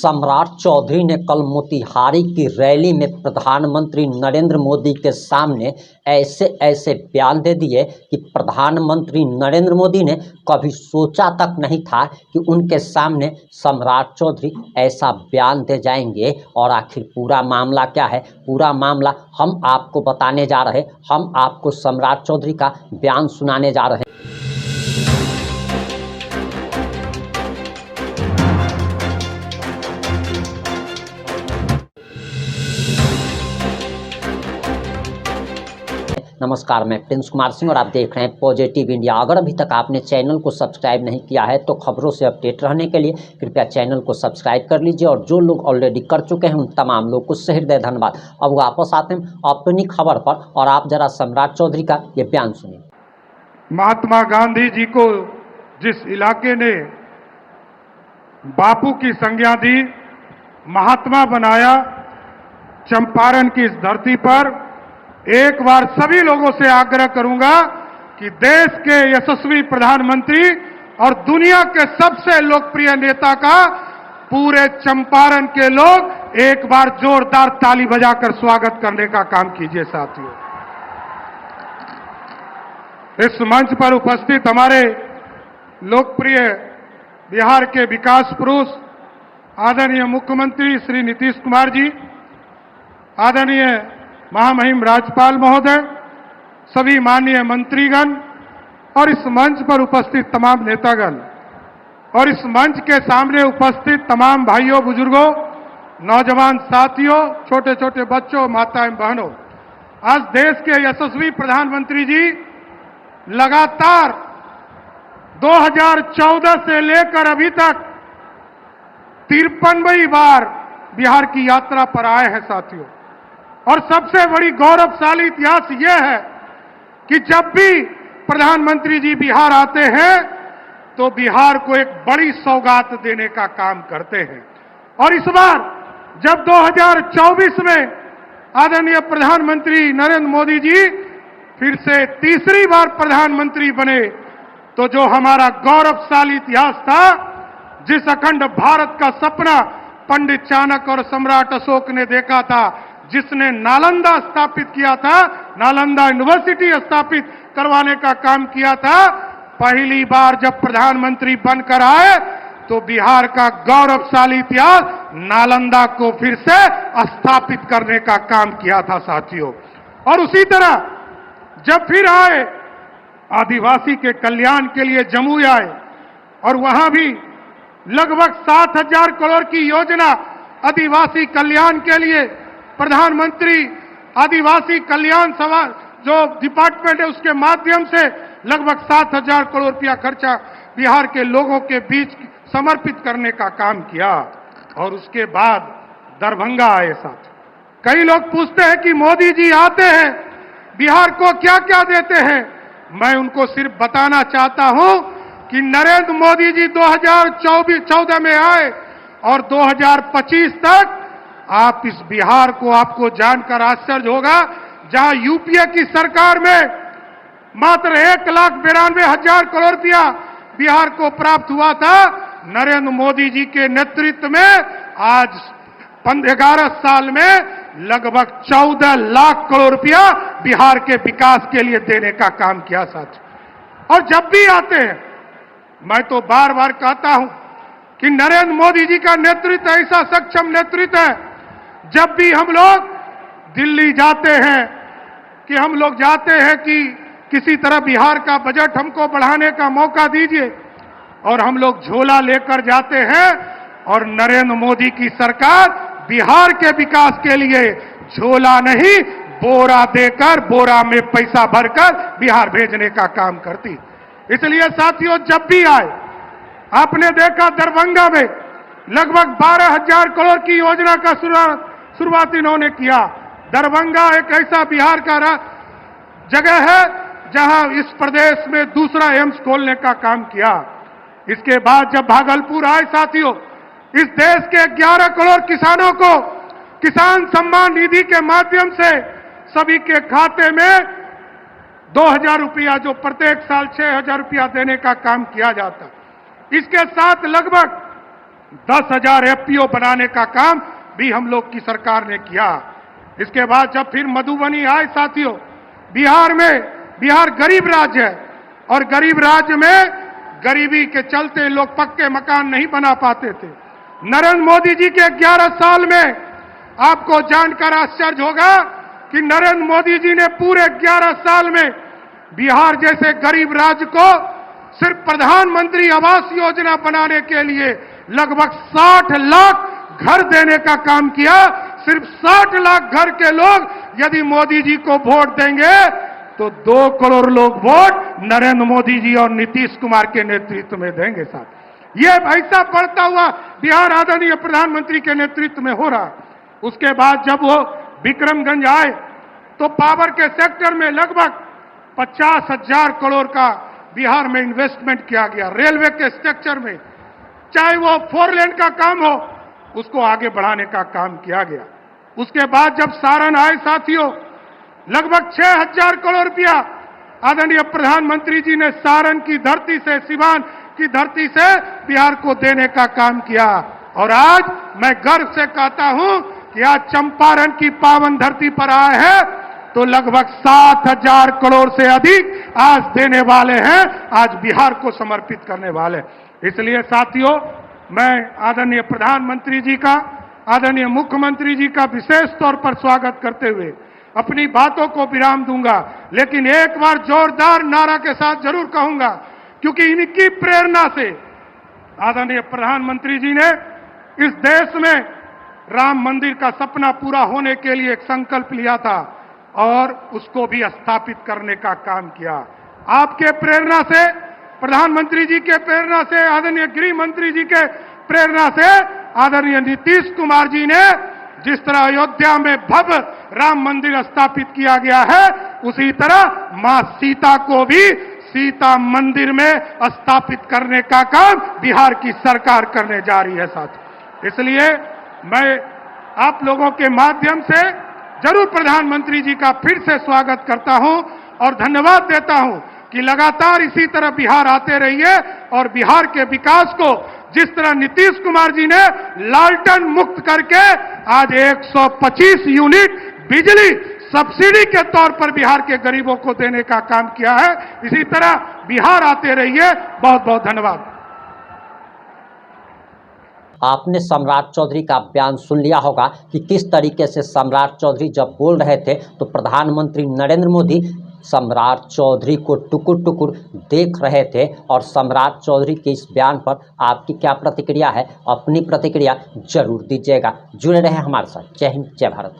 सम्राट चौधरी ने कल मोतिहारी की रैली में प्रधानमंत्री नरेंद्र मोदी के सामने ऐसे बयान दे दिए कि प्रधानमंत्री नरेंद्र मोदी ने कभी सोचा तक नहीं था कि उनके सामने सम्राट चौधरी ऐसा बयान दे जाएंगे। और आखिर पूरा मामला क्या है, पूरा मामला हम आपको बताने जा रहे, हम आपको सम्राट चौधरी का बयान सुनाने जा रहे हैं। नमस्कार, मैं प्रिंस कुमार सिंह और आप देख रहे हैं पॉजिटिव इंडिया। अगर अभी तक आपने चैनल को सब्सक्राइब नहीं किया है तो खबरों से अपडेट रहने के लिए कृपया चैनल को सब्सक्राइब कर लीजिए, और जो लोग ऑलरेडी कर चुके हैं उन तमाम लोग को सहृदय धन्यवाद। अब वापस आते हैं अपनी खबर पर, और आप जरा सम्राट चौधरी का ये बयान सुनिए। महात्मा गांधी जी को जिस इलाके ने बापू की संज्ञा दी, महात्मा बनाया, चंपारण की इस धरती पर एक बार सभी लोगों से आग्रह करूंगा कि देश के यशस्वी प्रधानमंत्री और दुनिया के सबसे लोकप्रिय नेता का पूरे चंपारण के लोग एक बार जोरदार ताली बजाकर स्वागत करने का काम कीजिए। साथियों, इस मंच पर उपस्थित हमारे लोकप्रिय बिहार के विकास पुरुष आदरणीय मुख्यमंत्री श्री नीतीश कुमार जी, आदरणीय महामहिम राज्यपाल महोदय, सभी माननीय मंत्रीगण और इस मंच पर उपस्थित तमाम नेतागण और इस मंच के सामने उपस्थित तमाम भाइयों, बुजुर्गों, नौजवान साथियों, छोटे छोटे बच्चों, माताएं, बहनों, आज देश के यशस्वी प्रधानमंत्री जी लगातार 2014 से लेकर अभी तक 53वीं बार बिहार की यात्रा पर आए हैं। साथियों, और सबसे बड़ी गौरवशाली इतिहास यह है कि जब भी प्रधानमंत्री जी बिहार आते हैं तो बिहार को एक बड़ी सौगात देने का काम करते हैं। और इस बार जब 2024 में आदरणीय प्रधानमंत्री नरेंद्र मोदी जी फिर से तीसरी बार प्रधानमंत्री बने, तो जो हमारा गौरवशाली इतिहास था, जिस अखंड भारत का सपना पंडित चाणक्य और सम्राट अशोक ने देखा था, जिसने नालंदा स्थापित किया था, नालंदा यूनिवर्सिटी स्थापित करवाने का काम किया था, पहली बार जब प्रधानमंत्री बनकर आए तो बिहार का गौरवशाली इतिहास नालंदा को फिर से स्थापित करने का काम किया था। साथियों, और उसी तरह जब फिर आए, आदिवासी के कल्याण के लिए जमुई आए, और वहां भी लगभग 7,000 करोड़ की योजना आदिवासी कल्याण के लिए प्रधानमंत्री आदिवासी कल्याण सभा जो डिपार्टमेंट है उसके माध्यम से लगभग 7,000 करोड़ रुपया खर्चा बिहार के लोगों के बीच समर्पित करने का काम किया। और उसके बाद दरभंगा आए। साथ कई लोग पूछते हैं कि मोदी जी आते हैं बिहार को क्या क्या देते हैं। मैं उनको सिर्फ बताना चाहता हूं कि नरेंद्र मोदी जी 2014 में आए और 2025 तक आप इस बिहार को, आपको जानकर आश्चर्य होगा, जहां यूपीए की सरकार में मात्र 1,92,000 करोड़ रुपया बिहार को प्राप्त हुआ था, नरेंद्र मोदी जी के नेतृत्व में आज 11 साल में लगभग 14 लाख करोड़ रुपया बिहार के विकास के लिए देने का काम किया। साथ और जब भी आते हैं, मैं तो बार बार कहता हूं कि नरेंद्र मोदी जी का नेतृत्व ऐसा सक्षम नेतृत्व है, जब भी हम लोग दिल्ली जाते हैं कि हम लोग जाते हैं कि किसी तरह बिहार का बजट हमको बढ़ाने का मौका दीजिए, और हम लोग झोला लेकर जाते हैं, और नरेंद्र मोदी की सरकार बिहार के विकास के लिए झोला नहीं, बोरा देकर, बोरा में पैसा भरकर बिहार भेजने का काम करती। इसलिए साथियों, जब भी आए, आपने देखा दरभंगा में लगभग 12,000 करोड़ की योजना का शुरुआत इन्होंने किया। दरभंगा एक ऐसा बिहार का जगह है जहां इस प्रदेश में दूसरा एम्स खोलने का काम किया। इसके बाद जब भागलपुर आए, साथियों, इस देश के 11 करोड़ किसानों को किसान सम्मान निधि के माध्यम से सभी के खाते में 2,000 रुपया, जो प्रत्येक साल 6,000 रुपया देने का काम किया जाता। इसके साथ लगभग 10,000 एफपीओ बनाने का काम भी हम लोग की सरकार ने किया। इसके बाद जब फिर मधुबनी आए साथियों, बिहार गरीब राज्य है और गरीब राज्य में गरीबी के चलते लोग पक्के मकान नहीं बना पाते थे। नरेंद्र मोदी जी के 11 साल में आपको जानकर आश्चर्य होगा कि नरेंद्र मोदी जी ने पूरे 11 साल में बिहार जैसे गरीब राज्य को सिर्फ प्रधानमंत्री आवास योजना बनाने के लिए लगभग 60 लाख घर देने का काम किया। सिर्फ 60 लाख घर के लोग यदि मोदी जी को वोट देंगे तो 2 करोड़ लोग वोट नरेंद्र मोदी जी और नीतीश कुमार के नेतृत्व में देंगे। साथ ये ऐसा बढ़ता हुआ बिहार आदरणीय प्रधानमंत्री के नेतृत्व में हो रहा। उसके बाद जब वो विक्रमगंज आए तो पावर के सेक्टर में लगभग 50,000 करोड़ का बिहार में इन्वेस्टमेंट किया गया। रेलवे के स्ट्रक्चर में चाहे वो 4 लेन का काम हो उसको आगे बढ़ाने का काम किया गया। उसके बाद जब सारण आए साथियों, लगभग 6,000 करोड़ रुपया आदरणीय प्रधानमंत्री जी ने सारण की धरती से, सिवान की धरती से बिहार को देने का काम किया। और आज मैं गर्व से कहता हूं कि आज चंपारण की पावन धरती पर आए हैं तो लगभग 7,000 करोड़ से अधिक आज देने वाले हैं, आज बिहार को समर्पित करने वाले। इसलिए साथियों, मैं आदरणीय प्रधानमंत्री जी का, आदरणीय मुख्यमंत्री जी का विशेष तौर पर स्वागत करते हुए अपनी बातों को विराम दूंगा। लेकिन एक बार जोरदार नारा के साथ जरूर कहूंगा, क्योंकि इनकी प्रेरणा से आदरणीय प्रधानमंत्री जी ने इस देश में राम मंदिर का सपना पूरा होने के लिए एक संकल्प लिया था और उसको भी स्थापित करने का काम किया। आपके प्रेरणा से, प्रधानमंत्री जी के प्रेरणा से, आदरणीय गृह मंत्री जी के प्रेरणा से आदरणीय नीतीश कुमार जी ने जिस तरह अयोध्या में भव्य राम मंदिर स्थापित किया गया है, उसी तरह मां सीता को भी सीता मंदिर में स्थापित करने का काम बिहार की सरकार करने जा रही है साथ। इसलिए मैं आप लोगों के माध्यम से जरूर प्रधानमंत्री जी का फिर से स्वागत करता हूं और धन्यवाद देता हूं कि लगातार इसी तरह बिहार आते रहिए और बिहार के विकास को जिस तरह नीतीश कुमार जी ने लालटेन मुक्त करके आज 125 यूनिट बिजली सब्सिडी के तौर पर बिहार के गरीबों को देने का काम किया है, इसी तरह बिहार आते रहिए। बहुत बहुत धन्यवाद। आपने सम्राट चौधरी का बयान सुन लिया होगा कि किस तरीके से सम्राट चौधरी जब बोल रहे थे तो प्रधानमंत्री नरेंद्र मोदी सम्राट चौधरी को टुकुर टुकुर देख रहे थे। और सम्राट चौधरी के इस बयान पर आपकी क्या प्रतिक्रिया है? अपनी प्रतिक्रिया जरूर दीजिएगा। जुड़े रहें हमारे साथ। जय हिंद, जय भारत।